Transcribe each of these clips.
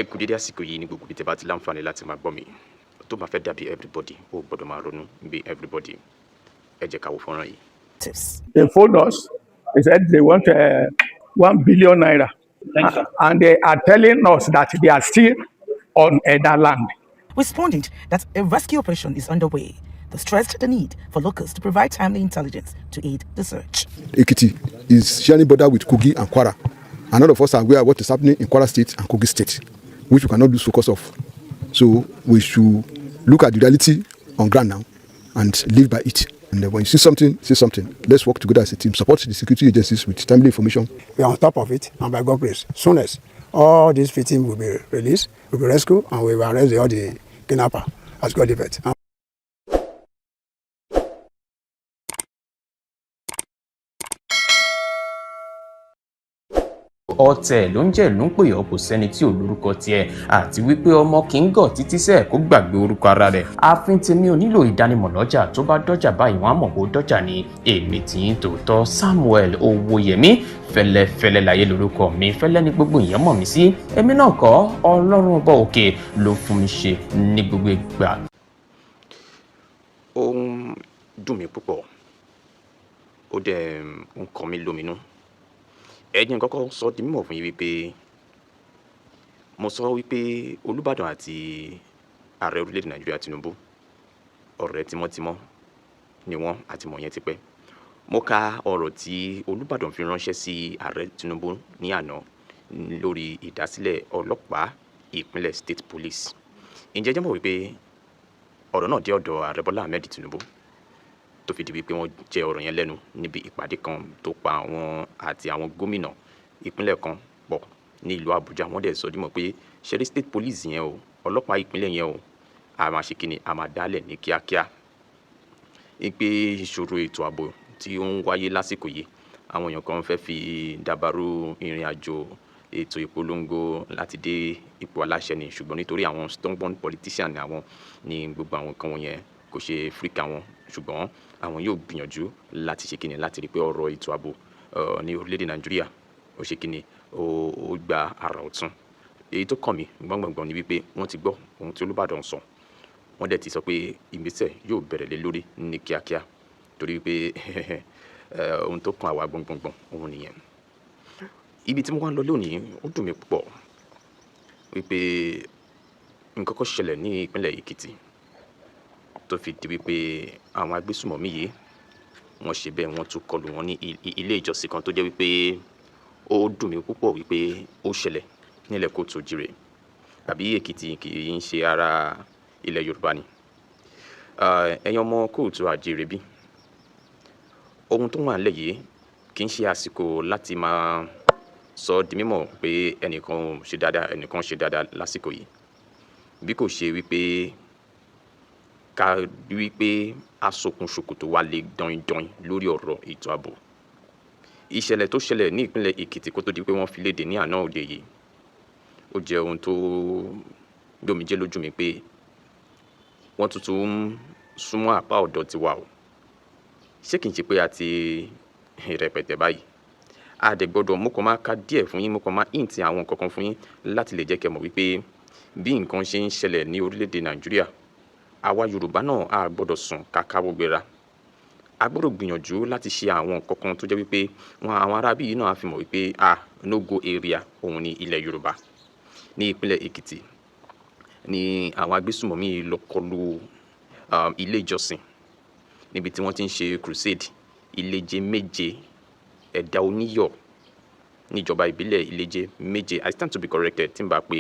ẹ kú dédé àsìkò yìí ní gbogbo ibi tẹ́ bá ti láǹfààní láti máa gbọ́ mi tó máa fẹ́ dàbí everybody ó gbọ́dọ̀ máa ronú bí everybody ẹ jẹ́ ká wo fọ́nrán yìí. They phoned us. They said they want 1 billion naira. And they are telling us that they are still on Eda land. Responding that a rescue operation is underway, they stressed the need for locals to provide timely intelligence to aid the search. Ekiti is sharing border with Kogi and Kwara. And all of us are aware of what is happening in Kwara State and Kogi State, which we cannot lose focus of. So we should look at the reality on ground now and live by it. And when you see something, say something. Let's work together as a team. Support the security agencies with timely information. We are on top of it, and by God's grace, soon as all these victims will be released, will be rescued, and we will arrest all the kidnappers as God effect. ọ̀tẹ̀ ló ń jẹ́ ìlú ń pè ọ́ kò sẹ́ni tí ò lórúkọ tiẹ̀ àti wípé ọmọ kì í gọ̀ títí sẹ́ẹ̀ kó gbàgbé orúkọ ara rẹ̀. ààfin tèmi ò nílò ìdánimọ̀ lọ́jà tó bá dọ́jà báyìí wọ́n á mọ̀ bó dọ́jà ni èmi tí ń tòótọ́ Samuel Owóyẹmí fẹ́lẹ́fẹ́lẹ́ láyé lórúkọ mi fẹ́lẹ́ ní gbogbo èèyàn mọ̀ mí sí èmi náà kọ́ Ọlọ́run ọba òkè ló fún mi ṣe ní gbogbo ìgbà. ó ń dùn mí púpọ̀ ó dẹ̀ ń kọ mí lóminú. ẹ jẹ́ n kọ́kọ́ sọ di mímọ̀ fún yín wípé mo sọ wípé Olúbàdàn àti ààrẹ orílẹ̀-èdè Nàìjíríà Tinubu ọ̀rẹ́ tímọ́tímọ́ ni wọ́n àti mọ̀ yẹn ti pẹ́. mo ka ọ̀rọ̀ tí Olúbàdàn fi ránṣẹ́ sí ààrẹ Tinubu ní àná lórí ìdásílẹ̀ ọlọ́pàá ìpínlẹ̀ State Police. ǹjẹ́ jẹ́ mọ̀ wípé ọ̀rọ̀ náà dé ọ̀dọ̀ ààrẹ Bọ́lá Ahmed Tinubu tó fi di wípé wọ́n jẹ ọ̀rọ̀ yẹn lẹ́nu níbi ìpàdé kan tó pa àwọn àti àwọn gómìnà ìpínlẹ̀ kan pọ̀ ní ìlú Àbújá. wọ́n dẹ̀ sọ dímọ̀ pé ṣẹ́rí State Police yẹn o ọlọ́pàá ìpínlẹ̀ yẹn o a máa ṣe kíni a máa dálẹ̀ ní kíákíá. pé ìṣòro ètò ààbò tí ó ń wáyé lásìkò yìí àwọn èèyàn kan fẹ́ fi dàbàrú ìrìn àjò ètò ìpolongo láti dé ipò aláṣẹ ni ṣùgbọ́n nítorí àwọn stubborn politician àwọn ní gbogbo àwọn kan wọ̀nyẹn kò ṣe fríkà wọn ṣùgbọ́n àwọn yóò gbìyànjú láti ṣe kíni láti rí pé ọ̀rọ̀ ètò ààbò ní orílẹ̀-èdè Nàìjíríà ó ṣe kíni ó gba àrà ọ̀tun. èyí tó kàn mí gbọ̀ngbọ̀ngbọ̀n ni wípé wọ́n ti gbọ́ ohun tí Olúbàdàn sọ wọ́n dẹ̀ ti sọ pé ìgbésẹ̀ yóò bẹ̀rẹ̀ lé lórí ní kíákíá torí wípé ohun tó kàn àwa gbọ̀ngbọ̀ngbọ̀n òun nìyẹn. ibi tí mo wá ń lọ lónìí ó dùn mí púpọ̀ wípé nǹkan kan ṣẹlẹ̀ ní ìpínlẹ̀ Èkìtì tó fi di wípé àwọn agbésùmọ̀mí yìí wọ́n ṣe bẹ́ẹ̀ wọ́n tún kọlù wọn ní ilé ìjọsìn kan tó jẹ́ wípé ó dùn mí púpọ̀ wípé ó ṣẹlẹ̀ nílẹ̀ Kóòtù Òjìrè àbí Èkìtì kì í ṣe ara ilẹ̀ Yorùbá ni. ẹ̀yin ọmọ Kóòtù Òjìrè bí ohun tó wà nílẹ̀ yìí kì í ṣe àsìkò láti máa sọ di mímọ̀ pé ẹnìkan ṣe dáadáa lásìkò yìí bí kò ṣe wípé ká wípé asokùn ṣòkòtò wa lè dọ̀yìndọ̀yìn lórí ọ̀rọ̀ ètò ààbò. ìṣẹ̀lẹ̀ tó ṣẹlẹ̀ ní ìpínlẹ̀ Èkìtì kó tó di pé wọ́n fi léde ní àná òde yìí ó jẹ́ ohun tó gbòmìjẹ́ lójú mi pé wọ́n tuntun ń súnmọ́ àpá ọ̀dọ̀ tiwa o. ṣé kìí ṣe pé a ti rẹpẹtẹ báyìí a dẹ̀ gbọ́dọ̀ mo kàn máa ka díẹ̀ fún yín mo kàn máa hint àwọn kankan fún yín láti lè jẹ́ kẹ́ mọ̀ wípé bí nǹkan ṣe ń ṣẹlẹ̀ ní orílẹ̀-èdè Nàìjíríà àwa Yorùbá náà a gbọ́dọ̀ sùn kákáwó gbéra a gbọ́dọ̀ gbìyànjú láti ṣe àwọn kankan tó jẹ́ wípé àwọn arábí yìí náà á fi mọ̀ wípé no go area òun ni ilẹ̀ Yorùbá. ní ìpínlẹ̀ Èkìtì ni àwọn agbésùmọ̀mí lọ kọlù ilé ìjọsìn níbi tí wọ́n ti ń ṣe crusade Ìlẹ́jẹ̀ méje Ẹ̀dá Oníyọ̀ níjọba ìbílẹ̀ Ìlẹ́jẹ̀ méje I stand to be corrected tí n bá pé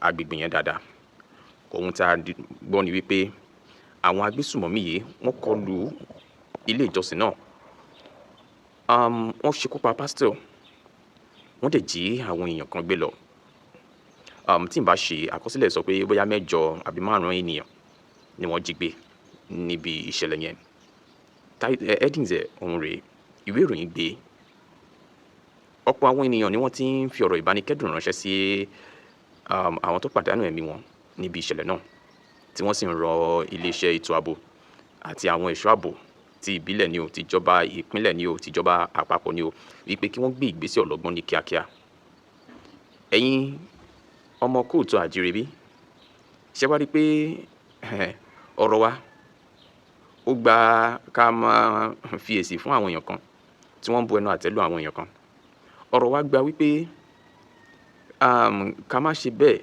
agbègbè yẹn dáadáa. ohun tí a gbọ́ ni wípé àwọn agbésùmọ̀mí yìí wọ́n kọlù ilé ìjọsìn náà wọ́n ṣekú pa pásítọ̀ wọ́n dẹ̀ jí àwọn èèyàn kan gbé lọ. tí n bá ṣe àkọsílẹ̀ sọ pé bóyá 8 àbí 5 ènìyàn ni wọ́n jí gbé níbi ìṣẹ̀lẹ̀ yẹn. headings ọ̀hún rèé ìwé ìròyìn gbé ọ̀pọ̀ àwọn ènìyàn ni wọ́n ti ń fi ọ̀rọ̀ ìbánikẹ́dùn ránṣẹ́ sí àwọn tó pàdánù ẹ̀mí wọn níbi ìṣẹ̀lẹ̀ náà tí wọ́n sì ń rọ iléeṣẹ́ ètò ààbò àti àwọn ẹ̀ṣọ́ ààbò ti ìbílẹ̀ ni o tìjọba ìpínlẹ̀ ni o tìjọba àpapọ̀ ni o wípé kí wọ́n gbé ìgbésẹ̀ ọlọ́gbọ́n ní kíákíá. ẹ̀yin ọmọ kóòtù àjíire bí ṣé wá rí pé ọ̀rọ̀ wa ó gba ká máa fi èsì fún àwọn èèyàn kan tí wọ́n ń bu ẹnu àtẹ́ lu àwọn èèyàn kan. Ọ̀rọ̀ wa gba wípé ká má ṣe bẹ́ẹ̀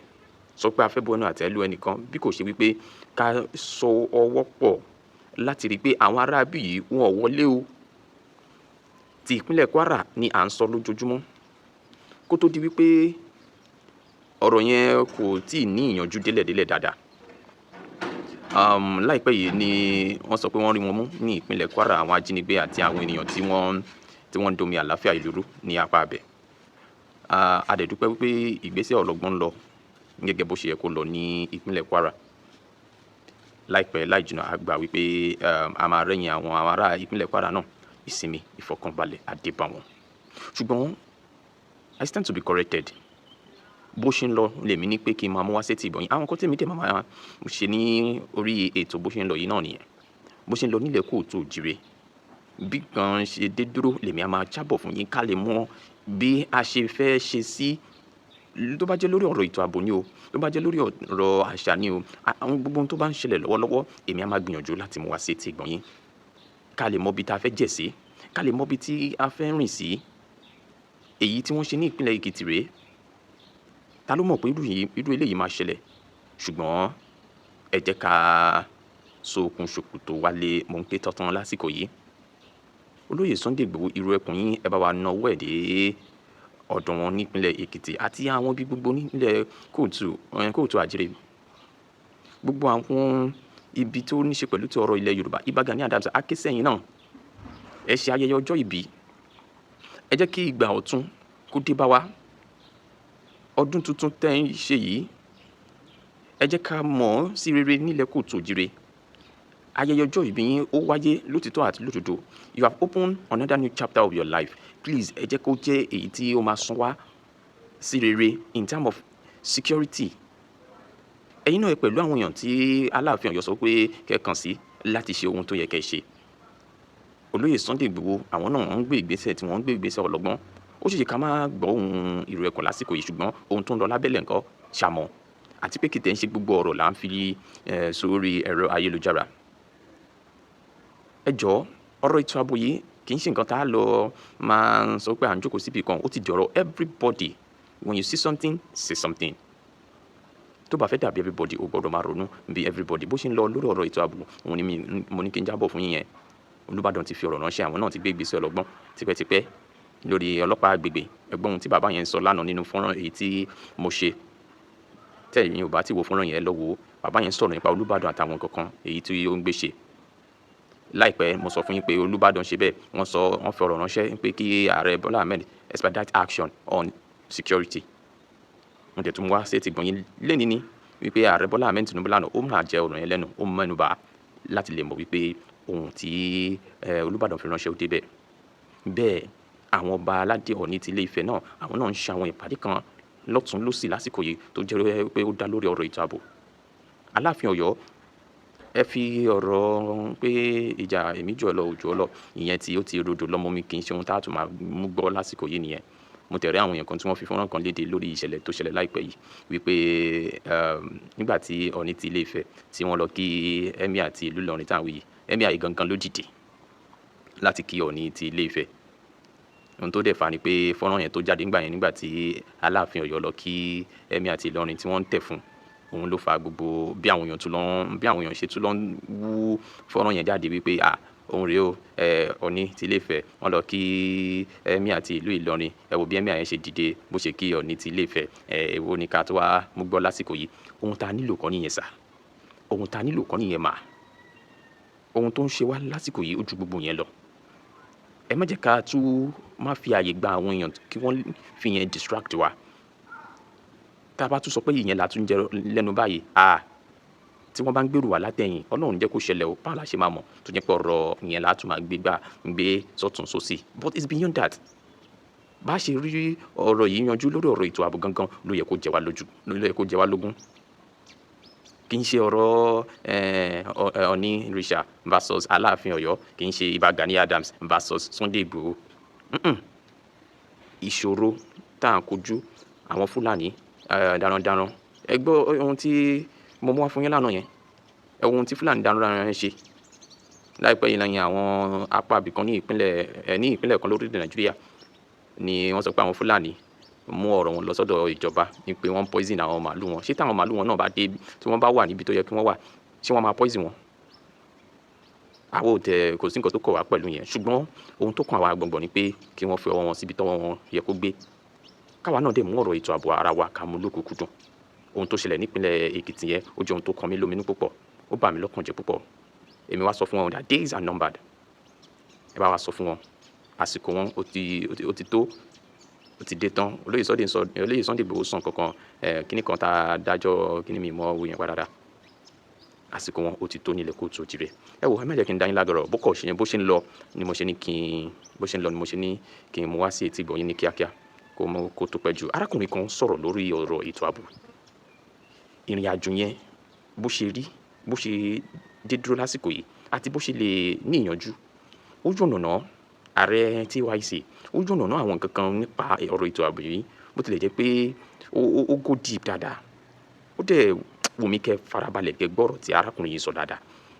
sọ pé a fẹ́ bu ẹnu àtẹ́ lu ẹnìkan bí kò ṣe wípé ká so ọwọ́ pọ̀ láti rí pé àwọn ará bí yìí wọn ò wọlé o. Ti ìpínlẹ̀ Kwara ni à ń sọ lójoojúmọ́ kó tó di wípé ọ̀rọ̀ yẹn kò tíì ní ìyanjú délẹ̀délẹ̀ dáadáa. Láìpẹ́ yìí ni wọ́n sọ pé wọ́n rí wọn mú ní ìpínlẹ̀ Kwara, àwọn ajínigbé àti àwọn ènìyàn tí wọ́n ń domi àlàáfíà ìlú rú ní apá abẹ̀. A dẹ̀ dúpẹ́ wípé ìgbésẹ̀ ọlọ́gbọ́n ń lọ gẹ́gẹ́ bó ṣe yẹ kó lọ ní ìpínlẹ̀ Kwara. Láìpẹ́ láì jìnnà a gbà wípé a máa rẹ́yìn àwọn ará ìpínlẹ̀ Kwara náà, ìsinmi ìfọ̀kànbalẹ̀ á dé bá wọn. Ṣùgbọ́n I stand to be corrected. Bó ṣe ń lọ lèmi ní pé kí n máa mú wá sétí ìgbọ̀nyín. Àwọn nǹkan tèmi dẹ̀ máa ṣe ní orí ètò bó ṣe ń lọ yìí náà nìyẹn. Bó ṣe ń lọ nílẹ̀ kóòtù òjíire, bí kan ṣe dé dúró lèmi á máa jábọ̀ fún yín ká lè mọ bí a ṣe fẹ́ ṣe sí, tó bá jẹ́ lórí ọ̀rọ̀ ètò ààbò ni o, tó bá jẹ́ lórí ọ̀rọ̀ àṣà ni o, àwọn gbogbo ohun tó bá ń ṣẹlẹ̀ lọ́wọ́lọ́wọ́ èmi á máa gbìyànjú láti mú wá sétí ìgbọ̀nyín ká lè mọ bí tá a fẹ́ jẹ̀ sí, ká lè mọ bí tí a fẹ́ rìn sí. Èyí tí wọ́n ṣe ní ìpínlẹ̀ Èkìtì rèé. Ta ló mọ̀ pé irú eléyìí máa ṣẹlẹ̀? Ṣùgbọ́n ẹ jẹ́ ká so okùn ṣòkòtò wálé mò ń ké tọ́tán lásìkò yìí. Olóyè Sunday Igboho, irú ẹkùn yín ẹ bá wa nawọ́ ẹ̀ dé ọ̀dọ̀ wọn nípínlẹ̀ Èkìtì àti àwọn ibi gbogbo nílẹ̀ kóòtù àjíire. Gbogbo àwọn ibi tó ní ṣe pẹ̀lú ti ọ̀rọ̀ ilẹ̀ Yorùbá, Ìbà Gani Adams á ké sẹ́yìn náà. Ẹ ṣe ayẹyẹ ọjọ́ ìbí. Ẹ jẹ́ kí ìgbà ọ̀tun kó dé bá wa. Ọdún tuntun tẹ́ ń ṣe yìí, ẹ jẹ́ ká mọ̀ sí rere nílẹ̀ kóòtù òjíire. Ayẹyẹ ọjọ́ ìbí yín ó wáyé lótìtọ́ àti lódodo. You have opened another new chapter of your life. Please ẹ jẹ́ kó jẹ́ èyí tí ó máa sún wá sí rere in terms of security. Ẹ̀yin náà pẹ̀lú àwọn èèyàn tí Aláàfin Ọ̀yọ́ sọ pé kẹ́ kàn sí láti ṣe ohun tó yẹ kẹ́ ṣe. Olóyè Sunday Igboho àwọn náà ń gbé ìgbésẹ̀ tí wọ́n ń gbé ìgbésẹ̀ ọlọ́gbọ́n. Ó ṣe ká má gbọ́ ohun ìrù ẹ̀kọ́ lásìkò yìí, ṣùgbọ́n ohun tó ń lọ lábẹ́lẹ̀ ńkọ́ ṣàmọ̀. Àti pé kìtẹ́ ń ṣe gbogbo ọ̀rọ̀ là ń fi sórí ẹ̀rọ ayélujára. Ẹ jọ̀ọ́, ọ̀rọ̀ ètò ààbò yìí kì í ṣe nǹkan tá a lọ máa sọ pé à ń jókòó síbi kan. Ó ti di ọ̀rọ̀ everybody. When you see something, say something. Tó bá fẹ́ dàbí everybody, o gbọ́dọ̀ máa ronú bí everybody. Bó ṣe ń lọ lórí ọ̀rọ̀ ètò ààbò, òun ni mo ní kí n jábọ̀ fún yín yẹn. Olúbàdàn ti fi ọ̀rọ̀ ránṣẹ́, àwọn náà ti gbé ìgbésẹ̀ ọlọ́gbọ́n tipẹ́tipẹ́ lórí ọlọ́pàá agbègbè. Ẹgbọ́n ohun tí bàbá yẹn sọ lánàá nínú fọ́nrán èyí tí mo ṣe. Tẹ́yìn ò bá ti wo fọ́nrán yẹn lọ wò, bàbá yẹn sọ̀rọ̀ nípa Olúbàdàn àtàwọn kankan èyí tí ó ń gbé ṣe. Láìpẹ́ mo sọ fún yín pé Olúbàdàn ṣe bẹ́ẹ̀, wọ́n fi ọ̀rọ̀ ránṣẹ́ pé kí Ààrẹ Bọ́lá Ahmed expedite action on security. Mo tẹ̀ tún wá sí ti gbọ̀nyìn lẹ́ni ní wípé Ààrẹ Bọ́lá Ahmed Tinubu lánàá ó máa jẹ ọ̀rọ̀ yẹn lẹ́nu, ó mẹ́nu bà láti lè mọ̀ wípé ohun tí Olúbàdàn fi ránṣẹ́ ó dé bẹ́ẹ̀. Bẹ́ẹ̀ àwọn ọba aládé Ọ̀ọ̀ni ti Ilé-Ifẹ̀ náà, àwọn náà ń ṣe àwọn ìpàdé kan lọ́tùn lósì lásìkò yìí tó jẹ́ pé ó dá lórí ọ̀rọ̀ ètò ààbò. Aláàfin Ọ̀yọ́ ẹ fi ọ̀rọ̀ pé ìjà èmi jù ọ́ lọ òjò ọ́ lọ, ìyẹn tí ó ti rodò lọ́mọ mi kì í ṣe ohun tá a tún máa mú gbọ́ lásìkò yìí nìyẹn. Mo tẹ̀rẹ́ àwọn èèyàn kan tí wọ́n fi fọ́nrán kan léde lórí ìṣẹ̀lẹ̀ tó ṣẹlẹ̀ láìpẹ́ yìí wípé nígbà tí Ọ̀ọ̀ni ti Ilé-Ifẹ̀ tí wọ́n lọ kí Emir àti ìlú Ìlọrin táwọn yìí, Emir yìí gangan ló dìde láti kí Ọ̀ọ̀ni ti Ilé-Ifẹ̀. Ohun tó dẹ̀ fà ni pé fọ́nrán yẹn tó jáde nígbà tí Aláàfin Ọ̀yọ́ lọ kí Emir àti Ìlọrin tí wọ́n ń tẹ̀ fún, òun ló fa gbogbo bí àwọn èèyàn ṣe tún lọ ń wú fọ́nrán yẹn jáde wípé òun rèé o, Ọ̀ọ̀ni ti Ilé-Ifẹ̀ wọ́n lọ kí Emir àti ìlú Ìlọrin, ẹ wo bí Emir yẹn ṣe dìde bó ṣe kí Ọ̀ọ̀ni ti Ilé-Ifẹ̀, èwo ni ká tó wá mú gbọ́ lásìkò yìí. Ohun tá a nílò kọ́ nìyẹn sà, ohun tá a nílò kọ́ nìyẹn mà. Ohun tó ń ṣe wá lásìkò yìí ó ju gbogbo yẹn lọ. Ẹ má jẹ́ ká tún má fi àyè gba àwọn èèyàn kí wọ́n fi yẹn distract wa. Tá a bá tún sọ pé ìyẹn la tún jẹ lẹ́nu báyìí, tí wọ́n bá ń gbèrú wa látẹ̀yìn, Ọlọ́run jẹ́ kó ṣẹlẹ̀ o, báwo la ṣe máa mọ̀ tó jẹ́ pé ọ̀rọ̀ ìyẹn la tún máa gbé sọ́tún sósì. But it's beyond that. Bá a ṣe rí ọ̀rọ̀ yìí yanjú lórí ọ̀rọ̀ ètò ààbò gangan ló yẹ kó jẹ wá lógún. Kì í ṣe ọ̀rọ̀ Ọ̀ọ̀ni Ìrìṣà versus Aláàfin Ọ̀yọ́, kì í ṣe Ìbà Gani Adams versus Sunday Igboho. Ìṣòro tá à ń kojú àwọn Fúlàní darandaran. Ẹ gbọ́ ohun tí mo mú wá fún yín lánàá yẹn. Ẹ wo ohun tí Fúlàní darandaran yẹn ṣe. Láìpẹ́ yìí lẹ́yìn àwọn apá ibìkan ní ìpínlẹ̀ kan lórílẹ̀-èdè Nàìjíríà ni wọ́n sọ pé àwọn Fúlàní mú ọ̀rọ̀ wọn lọ sọ́dọ̀ ìjọba ní pé wọ́n poison àwọn màálù wọn. Ṣé táwọn màálù wọn náà bá dé tí wọ́n bá wà níbi tó yẹ kí wọ́n wà, ṣé wọ́n máa poison wọn? Àwa ò tẹ̀, kò sí nǹkan tó kàn wá pẹ̀lú yẹn. Ṣùgbọ́n ohun tó kàn wá gbọ̀ngbọ̀n ni pé kí wọ́n fi ọwọ́ wọn síbi tọ́wọ́ wọn yẹ kó gbé. Káwa náà dẹ̀ mú ọ̀rọ̀ ètò ààbò ara wa ká mú lókùnkúndùn. Ohun tó ṣẹlẹ̀ nípínlẹ̀ Èkìtì yẹn ó jẹ́ ohun tó kan mí lóminú púpọ̀. Ó bà mí lọ́kàn jẹ́ púpọ̀. Èmi wá sọ fún wọn that days are numbered. Ẹ bá wa sọ fún wọn. Àsìkò wọn ó ti tó, ó ti dé tán. Olóyè Sunday Igboho sàn kankan kíní kan tá a dájọ́ kíní mi mọ́ owó yẹn wá dáadáa. Àsìkò wọn ó ti tó nílẹ̀ kóòtù òjìrè. Ẹ wò, ẹ má jẹ́ kí n dá yín lágọ̀rọ̀. Bó ṣe ń lọ ni mo ṣe ní kí n mú wá sí etí ìgbọ́ yín ní kíákíá kó tó pẹ́ jù. Arákùnrin kan sọ̀rọ̀ lórí ọ̀rọ̀ ètò ààbò. Ìrìn àjò yẹn bó ṣe rí, bó ṣe dé dúró lásìkò yìí àti bó ṣe lè ní ìyànjú. Ó yànnàná ààrẹ TYC, ó yànnàná àwọn nǹkan kan nípa ọ̀rọ̀ ètò ààbò yìí bó tilẹ̀ jẹ́ pé ó go deep dáadáa. Ó dẹ̀ wù mí kẹ́ farabalẹ̀ kẹ́ gbọ́rọ̀ tí arákùnrin yìí sọ dáadáa.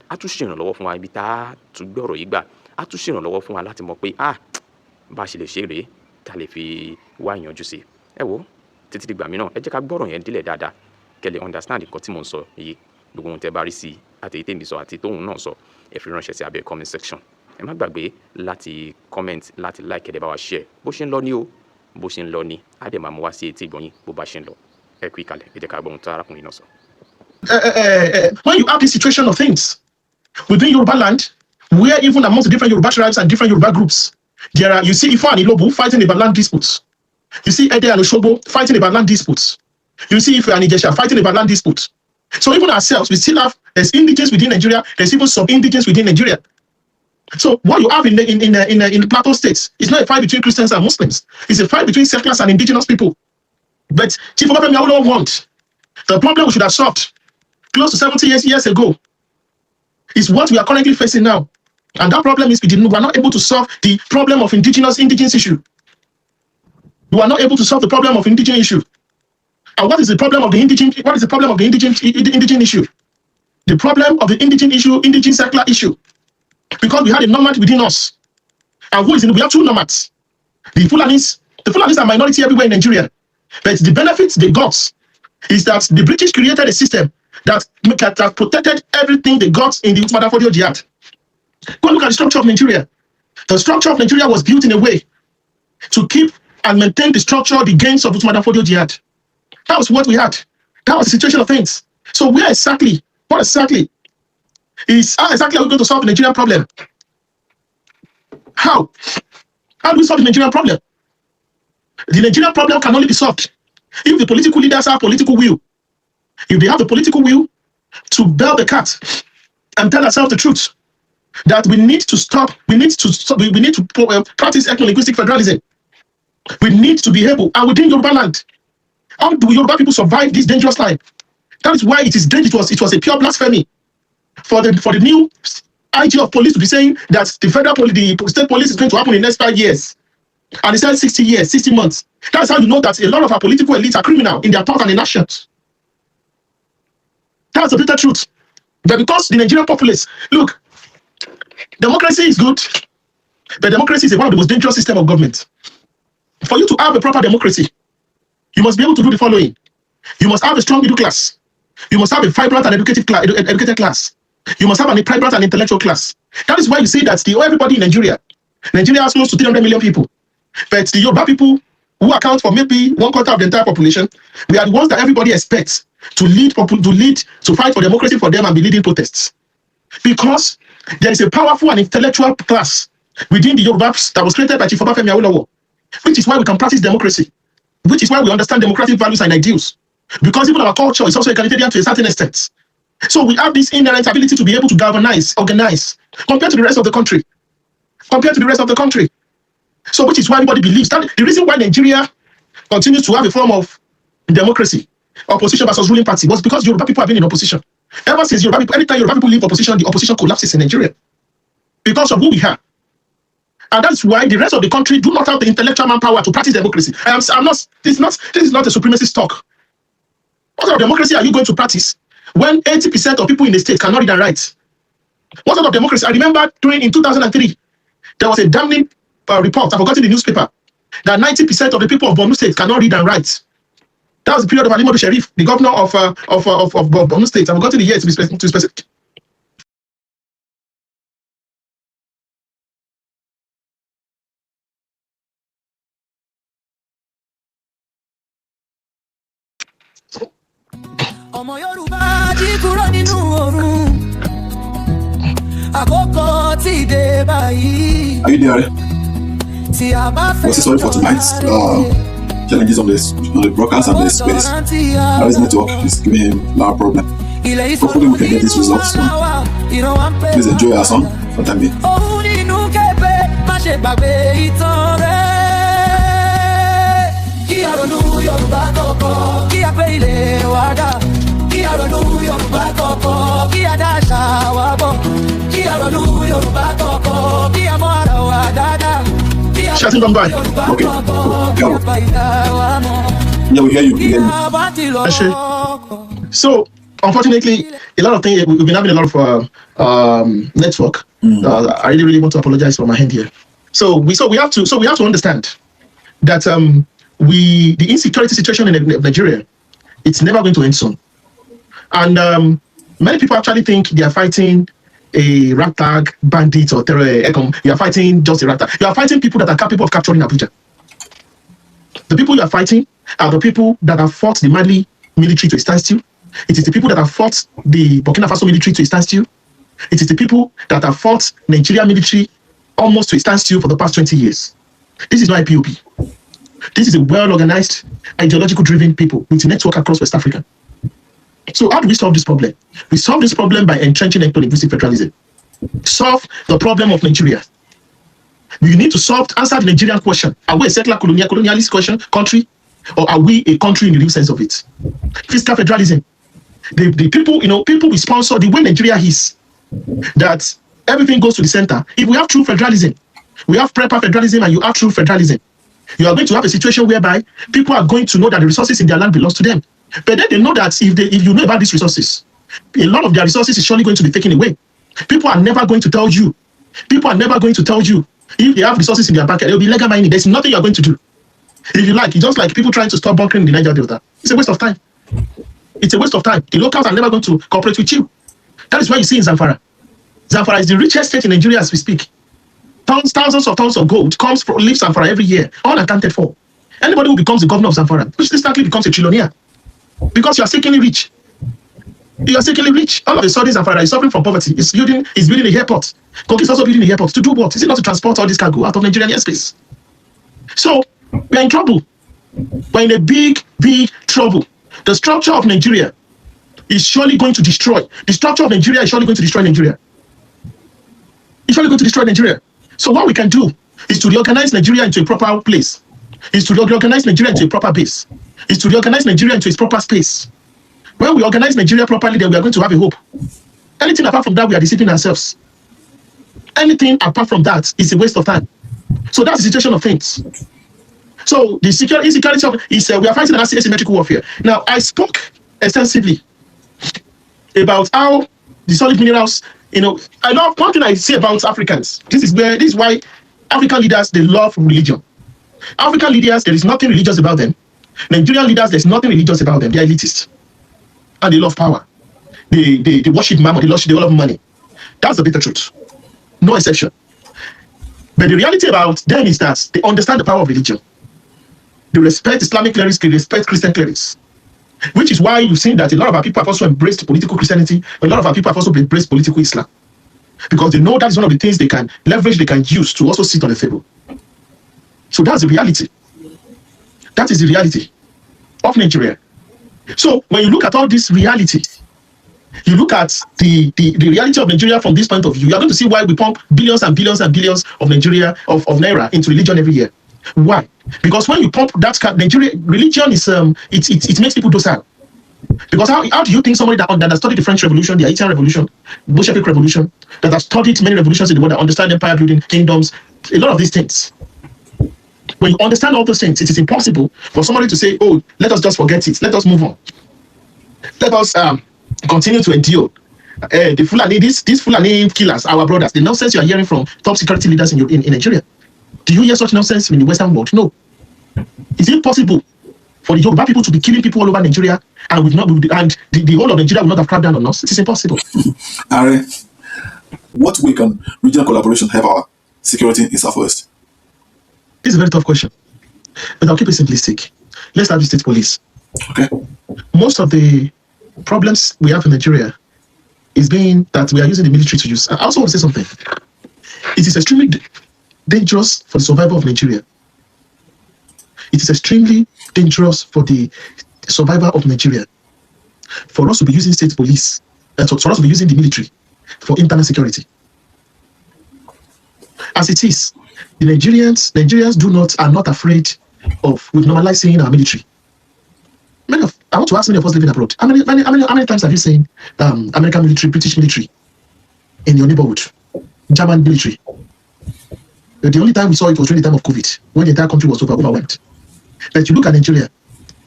Á tún ṣèrànlọ́wọ́ fún wa ibi tá a tún gbé ọ̀rọ̀ yìí gbà. Á tún ṣèrànlọ́wọ́ fún wa láti mọ̀ pé bá a ṣe lè ṣe rèé tá a lè fi wá ìyànjú sí. Ẹ wò, títí dìgbà mìíràn ẹ jẹ́ ká gbọ́rọ̀ yẹn délẹ̀ dáadáa kẹ́ lè understand nǹkan tí mò ń sọ yìí. Gbogbo ohun tẹ́ bá rí sí àti èyí tèmi sọ àti tóun náà sọ ẹ fi ránṣẹ́ sí abẹ́ comment section. Ẹ má gbàgbé láti comment, láti like, ẹ bá wa share. Bó ṣe ń lọ ní o, bó ṣe ń lọ ní á dẹ̀ máa mú wá sí etí ìgbọ́ yín bó bá ṣe ń lọ. Ẹ kú ìkàlẹ̀, ẹ jẹ́ ká gbọ́ ohun tí arákùnrin náà sọ. When you have this situation of things within Yoruba land, where even amongst the different Yoruba tribes and different Yoruba groups, you see Ifo and Ilobu fighting about land disputes. You see Ede and Oshobo fighting about land disputes. You see Ife and Ijesha fighting about land disputes. So even ourselves, we still have, there's indigents within Nigeria, there's even sub-indigents within Nigeria. So what you have in the Plateau states is not a fight between Christians and Muslims. It's a fight between settlers and indigenous people. But Chief Obafemi Awolowo want the problem we should have solved close to 70 years ago is what we are currently facing now. And that problem is we are not able to solve the problem of indigenous issue. We are not able to solve the problem of indigenous issue. And what is the problem of the indigenous? What is the problem of the indigenous issue? The problem of the indigenous issue, indigenous settler issue, because we had a nomad within us, and we have two nomads. The Fulanis are minority everywhere in Nigeria, but the benefits they got is that the British created a system that protected everything they got in the Madafodio Jihad. Go look at the structure of Nigeria. The structure of Nigeria was built in a way to keep and maintain the structure, the gains of the Madafodio Jihad. That was what we had. That was the situation of things. So what exactly are we going to solve the Nigerian problem? How? How do we solve the Nigerian problem? The Nigerian problem can only be solved if the political leaders have political will. If they have the political will to bail the cat and tell ourselves the truth, that we need to practice ethno-linguistic federalism. We need to be able, and within Yoruba land, how do Yoruba people survive this dangerous time? That is why it is dangerous. It was a pure blasphemy for the new IG of police to be saying that the state police is going to happen in the next 5 years. And he said 60 years, 60 months. That's how you know that a lot of our political elites are criminal in their thoughts and in actions. That's the bitter truth. But because the Nigerian populace, look, democracy is good, but democracy is one of the most dangerous systems of government. For you to have a proper democracy, you must be able to do the following. You must have a strong middle class. You must have a vibrant and educated class. You must have a vibrant and intellectual class. That is why you see that everybody in Nigeria has close to 300 million people. But the Yoruba people, who account for maybe 1/4 of the entire population, we are the ones that everybody expects to fight for democracy for them and be leading protests. Because there is a powerful and intellectual class within the Yorubas that was created by Chief Obafemi Awolowo, which is why we can practice democracy, which is why we understand democratic values and ideals. Because even our culture is also egalitarian to a certain extent. So we have this inherent ability to be able to organize, compared to the rest of the country. So which is why everybody believes that the reason why Nigeria continues to have a form of democracy, opposition versus ruling party, was because Yoruba people have been in opposition. Ever since Yoruba people, anytime Yoruba people leave opposition, the opposition collapses in Nigeria because of who we are. And that's why the rest of the country do not have the intellectual manpower to practice democracy. This is not a supremacist talk. of democracy are you going to practice when 80% of people in the state cannot read and write? What sort of democracy? I remember in 2003, there was a damning report, I've forgotten the newspaper, that 90% of the people of Borno State cannot read and write. That was the period of Alimadu Sharif, the governor of Borno State. I've forgotten the year to be specific. ọmọ Yorùbá jí kúrò nínú oòrùn àkókò tí dé báyìí. Are you there? Tí a bá fẹ́ Sorry for tonight's challenges on the broadcast and the space. Harry's network is giving him a lot of problem. Hopefully we can get these results soon. Please enjoy our song for time being. Òun nínú kébé má ṣe gbàgbé ìtàn rẹ̀. Kí a ronú Yorùbá kọ̀ọ̀kan, kí a pé ilé wa dá. Kí a ronú Yorùbá kọ̀ọ̀kan, kí a dá àṣà wa bọ̀. Kí a ronú Yorùbá kọ̀ọ̀kan, kí a mọ ara wa dáadáa. Shutting them down. Okay. Yeah, we hear you. So, unfortunately, a lot of things, we've been having a lot of network. I really want to apologize for my hand here. So we have to understand that the insecurity situation in Nigeria, it's never going to end soon. And many people actually think they are fighting a ragtag bandit or terror. You are fighting just a ragtag. You are fighting people that are capable of capturing Abuja. The people you are fighting are the people that have fought the Mali military to a standstill. It is the people that have fought the Burkina Faso military to a standstill. It is the people that have fought Nigeria military almost to a standstill for the past 20 years. This is not IPOB. This is a well-organized, ideological driven people with a network across West Africa. So how do we solve this problem? We solve this problem by entrenching ethno-linguistic federalism. Solve the problem of Nigeria. You need to answer the Nigerian question. Are we a settler colonialist country, or are we a country in the real sense of it? Fiscal federalism. The people, people we sponsor, the way Nigeria is, that everything goes to the center. If we have true federalism, we have proper federalism, and you have true federalism, you are going to have a situation whereby people are going to know that the resources in their land belongs to them. But then they know that if you know about these resources, a lot of their resources is surely going to be taken away. People are never going to tell you. People are never going to tell you if they have resources in their pocket. It will be legal mining. There's nothing you are going to do. If you like, it's just like people trying to stop bunkering in the Niger Delta. It's a waste of time. It's a waste of time. The locals are never going to cooperate with you. That is why you see in Zamfara. Zamfara is the richest state in Nigeria as we speak. Thousands of tons of gold leaves Zamfara every year, all accounted for. Anybody who becomes the governor of Zamfara, which instantly becomes a trillionaire, because you are secretly rich. You are secretly rich. All of a sudden, Zamfara is suffering from poverty. It's building a airport. Kogi is also building a airport. To do what? Is it not to transport all this cargo out of Nigerian airspace? So we are in trouble. We're in a big trouble. The structure of Nigeria is surely going to destroy. The structure of Nigeria is surely going to destroy Nigeria. It's surely going to destroy Nigeria. So what we can do is to reorganize Nigeria into a proper place. Is to reorganize Nigeria into a proper base. Is to reorganize Nigeria into its proper space. When we organize Nigeria properly, then we are going to have a hope. Anything apart from that, we are deceiving ourselves. Anything apart from that is a waste of time. So that's the situation of things. So the insecurity is we are fighting an asymmetrical warfare. Now, I spoke extensively about how the solid minerals, I love one thing I say about Africans. This is why African leaders, they love religion. African leaders, there is nothing religious about them. Nigerian leaders, there's nothing religious about them. They are elitist. And they love power. They worship mammon, they love money. That's the bitter truth. No exception. But the reality about them is that they understand the power of religion. They respect Islamic clerics, they respect Christian clerics. Which is why you've seen that a lot of our people have also embraced political Christianity, a lot of our people have also embraced political Islam. Because they know that is one of the things they can leverage, they can use to also sit on the table. So that's the reality. That is the reality of Nigeria. So when you look at all this reality, you look at the reality of Nigeria from this point of view, you are going to see why we pump billions and billions and billions of Naira into religion every year. Why? Because when you pump that Nigeria, religion is it makes people docile. Because how do you think somebody that has studied the French Revolution, the Haitian Revolution, Bolshevik Revolution, that has studied many revolutions in the world, that understand empire building, kingdoms, a lot of these things. When you understand all those things, it is impossible for somebody to say, oh, let us just forget it. Let us move on. Let us continue to endure. The Fulani, these Fulani killers, our brothers, the nonsense you are hearing from top security leaders in Nigeria. Do you hear such nonsense in the Western world? No. Is it possible for the Yoruba people to be killing people all over Nigeria and the whole of Nigeria will not have cracked down on us? It is impossible. Are, what way can regional collaboration help our security in Southwest? This is a very tough question, but I'll keep it simplistic. Let's have the state police. Okay. Most of the problems we have in Nigeria is being that we are using the military to use. I also want to say something. It is extremely dangerous for the survival of Nigeria. It is extremely dangerous for the survival of Nigeria for us to be using state police, for us to be using the military for internal security. As it is, the Nigerians are not afraid of with normalizing our military. I want to ask many of us living abroad. How many times have you seen American military, British military in your neighborhood? German military. The only time we saw it was during the time of COVID, when the entire country was overwhelmed. But you look at Nigeria,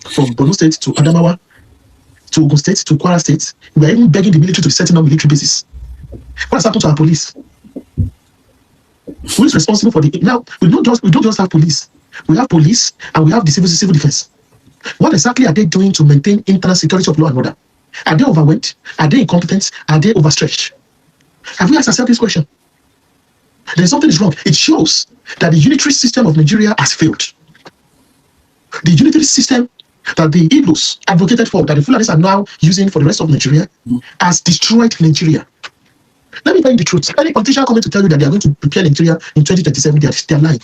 from Borno State to Adamawa, to Ogun State, to Kwara State, we are even begging the military to be setting up military bases. What has happened to our police? Who is responsible for the... Now, we don't just have police. We have police and we have the civil defense. What exactly are they doing to maintain internal security of law and order? Are they overwhelmed? Are they incompetent? Are they overstretched? Have we asked ourselves this question? Then something is wrong. It shows that the unitary system of Nigeria has failed. The unitary system that the Igbos advocated for, that the Fulanis are now using for the rest of Nigeria, has destroyed Nigeria. Let me tell you the truth. Any politician coming to tell you that they are going to prepare Nigeria in 2027, they are lying.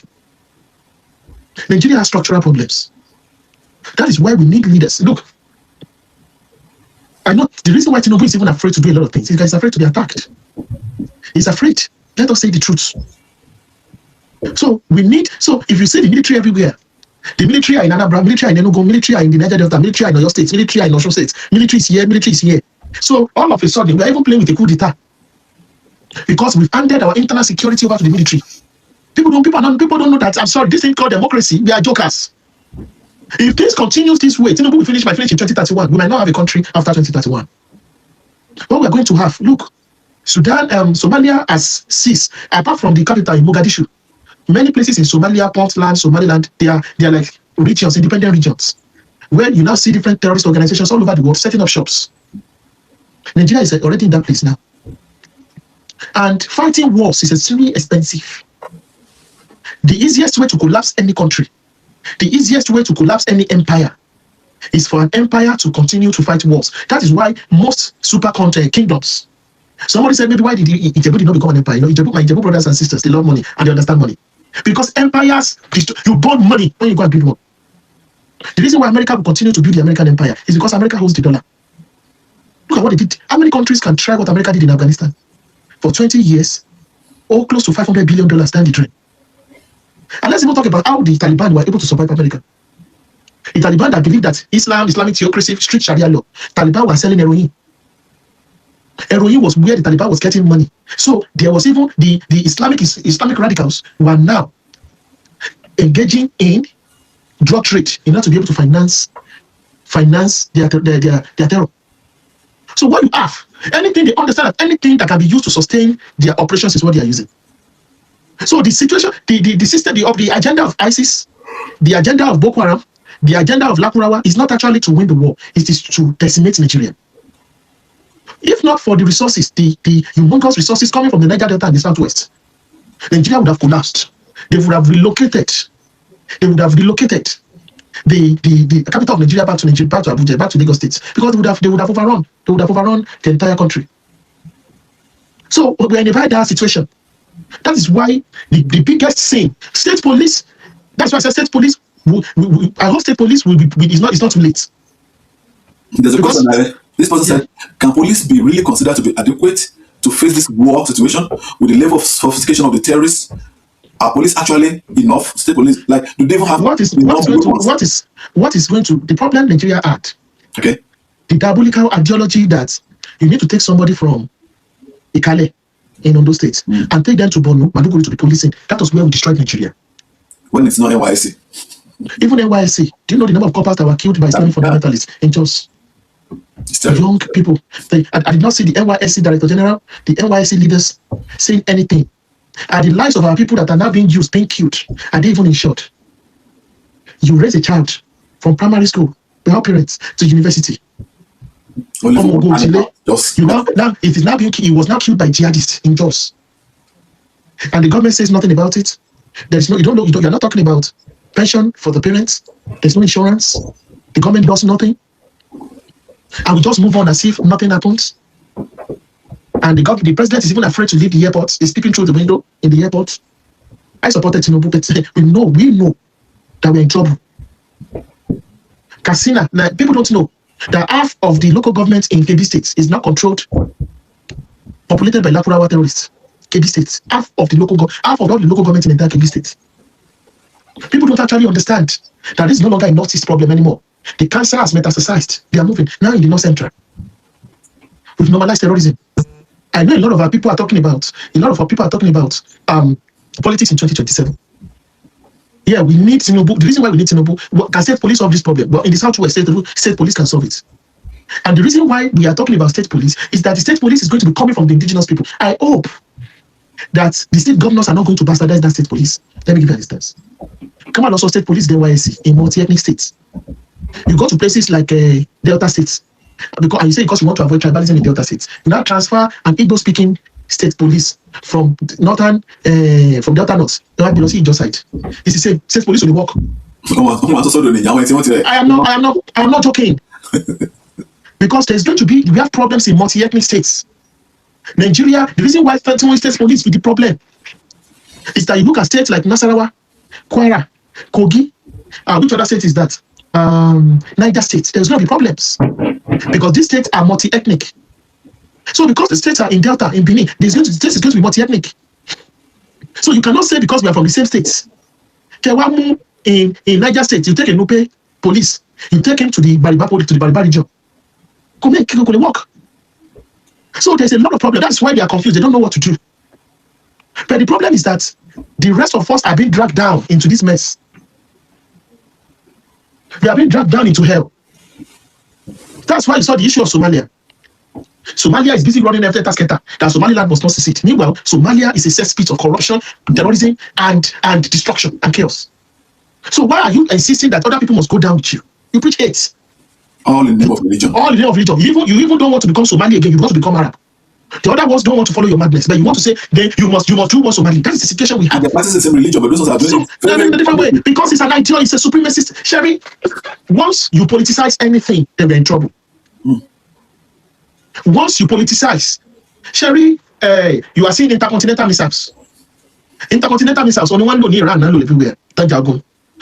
Nigeria has structural problems. That is why we need leaders. Look, I know the reason why Tinubu is even afraid to do a lot of things. He's afraid to be attacked. He's afraid. Let us say the truth. So if you see the military everywhere, the military are in Anambra, military are in Enugu, military are in the Niger Delta, military are in Oyo State, military are in Osun State, military is here, military is here. So all of a sudden, we are even playing with a coup d'etat because we've handed our internal security over to the military. People don't know that. I'm sorry, this thing called democracy. We are jokers. If things continues this way, Tinubu will finish in 2031. We might not have a country after 2031. What we are going to have, look, Sudan, Somalia has ceased, apart from the capital in Mogadishu. Many places in Somalia, Puntland, Somaliland, they are like regions, independent regions, where you now see different terrorist organizations all over the world setting up shops. Nigeria is already in that place now. And fighting wars is extremely expensive. The easiest way to collapse any country, the easiest way to collapse any empire is for an empire to continue to fight wars. That is why most super kingdoms. Somebody said, maybe why did Ijebu did not become an empire? You know, my Ijebu brothers and sisters, they love money and they understand money. Because empires, you burn money when you go and build one. The reason why America will continue to build the American empire is because America holds the dollar. Look at what they did. How many countries can try what America did in Afghanistan? For 20 years, or close to $500 billion down the drain. And let's even talk about how the Taliban were able to survive America. The Taliban that believed that Islamic theocracy, strict Sharia law, Taliban were selling heroin. Heroin was where the Taliban was getting money. So there was even the Islamic radicals were now engaging in drug trade in order to be able to finance their terror. So what you have, anything they understand that anything that can be used to sustain their operations is what they are using. So the situation, the system, the agenda of ISIS, the agenda of Boko Haram, the agenda of Lakurawa is not actually to win the war. It is to decimate Nigeria. If not for the resources, the humongous resources coming from the Niger Delta and the Southwest, Nigeria would have collapsed. They would have relocated. The capital of Nigeria back to Abuja, back to Lagos State, because they would have overrun the entire country. So we're in a very dire situation. That is why the biggest sin, state police. That's why I said state police. I hope state police will be. It's not too late. There's a question there. This person said, can police be really considered to be adequate to face this war situation with the level of sophistication of the terrorists? Are police actually enough? State police, like, do they even have what is going to the problem Nigeria had? Okay. The diabolical ideology that you need to take somebody from Ikale in Ondo State and take them to Borno, Maduguri to be policing. That was where we destroyed Nigeria. When it's not NYSC. Even NYSC. Do you know the number of coppers that were killed by Islamic fundamentalists in Jos? It's young people. I did not see the NYSC Director General, the NYSC leaders saying anything. And the lives of our people that are now being used, being killed, are they even insured? You raise a child from primary school, without parents, to university. You now it is now being killed. He was now killed by jihadists in Jos, and the government says nothing about it. There's no, you're not talking about pension for the parents. There's no insurance. The government does nothing, and we just move on as if nothing happens. And the president is even afraid to leave the airport. He's peeping through the window in the airport. I supported Tinubu, but we know that we're in trouble. Katsina, people don't know that half of the local government in Kebbi State is now controlled, populated by Lakurawa terrorists. Kebbi State, half of all the local government in the entire Kebbi State. People don't actually understand that this is no longer a Northeast problem anymore. The cancer has metastasized. They are moving now in the North Central. We've normalized terrorism. I know a lot of our people are talking about politics in 2027. Yeah, we need Tinubu. The reason why we need Tinubu, can state police solve this problem? But in the Southwest, state police can solve it. And the reason why we are talking about state police is that the state police is going to be coming from the indigenous people. I hope that the state governors are not going to bastardize that state police. Let me give you an instance. Come on, also state police, the NYSC, in multi-ethnic states. You go to places like Delta states, and you say because you want to avoid tribalism in Delta states. You now transfer an Igbo-speaking state police from Delta North. They might be in your side. It's the same. State police will work. I am not joking. Because there's going to be, we have problems in multi-ethnic states. Nigeria, the reason why 31 states police with the problem is that you look at states like Nasarawa, Kwara, Kogi, which other state is that? Niger State. There's going to be problems because these states are multi-ethnic. So because the states are in Delta, in Benin, this is going to be multi-ethnic. So you cannot say because we are from the same states. Kewamu in Niger State, you take a Nupe police, you take him to the Bariba region. Could work. So there's a lot of problems. That's why they are confused. They don't know what to do. But the problem is that the rest of us are being dragged down into this mess. They are being dragged down into hell. That's why you saw the issue of Somalia. Somalia is busy running after Tasketa that Somaliland must not secede. Meanwhile, Somalia is a cesspit of corruption, terrorism, and destruction and chaos. So why are you insisting that other people must go down with you? You preach hate. All in the name of religion. All in the name of religion. You even don't want to become Somali again. You want to become Arab. The other ones don't want to follow your madness, but you want to say then you must do one Somali. That is the situation we have. And they're practicing the same religion, but those ones are doing it in a different way because it's an ideal, it's a supremacist. Sherry, once you politicize anything, then we're in trouble. Once you politicize, Sherry, you are seeing intercontinental missiles. Intercontinental missiles only one near Iran, and everywhere.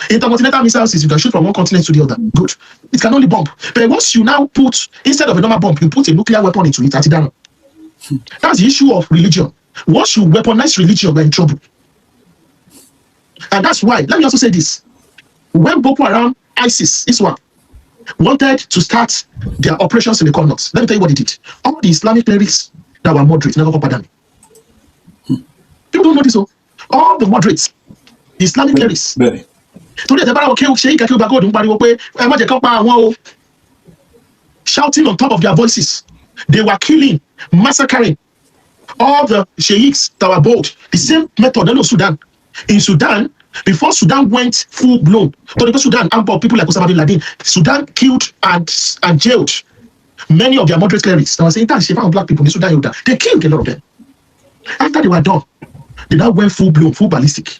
Intercontinental missiles is you can shoot from one continent to the other. Good. It can only bomb. But once you now put, instead of a normal bomb, you put a nuclear weapon into it, that's the issue of religion. Once you weaponize religion, we're in trouble. And that's why, let me also say this. When Boko Haram, ISIS, this one, wanted to start their operations in the corners, let me tell you what they did. All the Islamic clerics that were moderate never got pardon. People don't know this. All the moderates, the Islamic clerics. Shouting on top of their voices. They were killing, massacring all the sheikhs that were bold. The same method in Sudan. In Sudan, before Sudan went full blown, to Sudan and people like Osama bin Laden, Sudan killed and jailed many of their moderate clerics. They were saying that black people in Sudan, they killed a lot of them. After they were done, they now went full blown, full ballistic.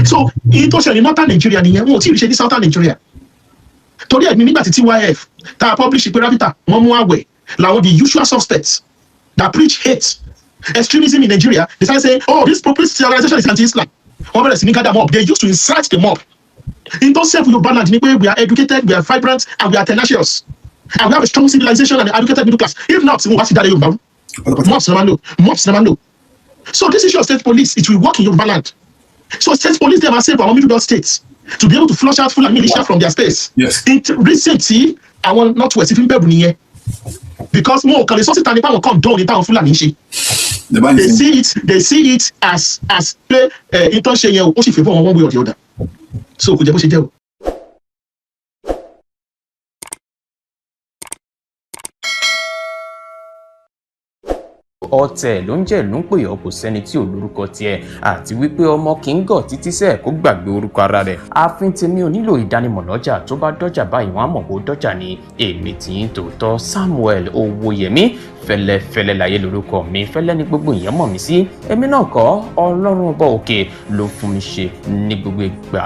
So, in northern Nigeria, in southern Nigeria, torí ẹ̀mí nígbà tí TYF tá a publish pé Rabita wọ́n mú àwẹ̀ làwọn the usual suspects that preach hate extremism in Nigeria they start saying this populist organization is anti-Islam wọ́n bẹ̀rẹ̀ sí ní gather mob they used to incite the mob in those self Yoruba land ní pé we are educated we are vibrant and we are tenacious and we have a strong civilization and an educated middle class if not wọ́n wá sí dáre Yorùbá mobs never know so this issue of state police it will work in Yoruba land so state police dem are safe for our middle belt states to be able to flush out Fulani militia from their space. Yes. In recently, I want not to even be because more can resources and the come down in town Fulani. They see it as internship one way or the other. So could you ọ̀tẹ̀ ló ń jẹ́ ìlú ń pè ọ́ kò sẹ́ni tí ò lórúkọ tiẹ̀ àti wípé ọmọ kì í gọ̀ títí sẹ́ẹ̀ kó gbàgbé orúkọ ara rẹ̀. ààfin tèmi ò nílò ìdánimọ̀ lọ́jà tó bá dọ́jà báyìí wọ́n á mọ̀ bó dọ́jà ní èmi tí ń tòótọ́ Samuel Owóyẹmí fẹ́lẹ́fẹ́lẹ́ láyé lórúkọ mi fẹ́lẹ́ ní gbogbo èèyàn mọ̀ mí sí èmi náà kọ́ Ọlọ́run ọba òkè ló fún mi ṣe ní gbogbo ìgbà.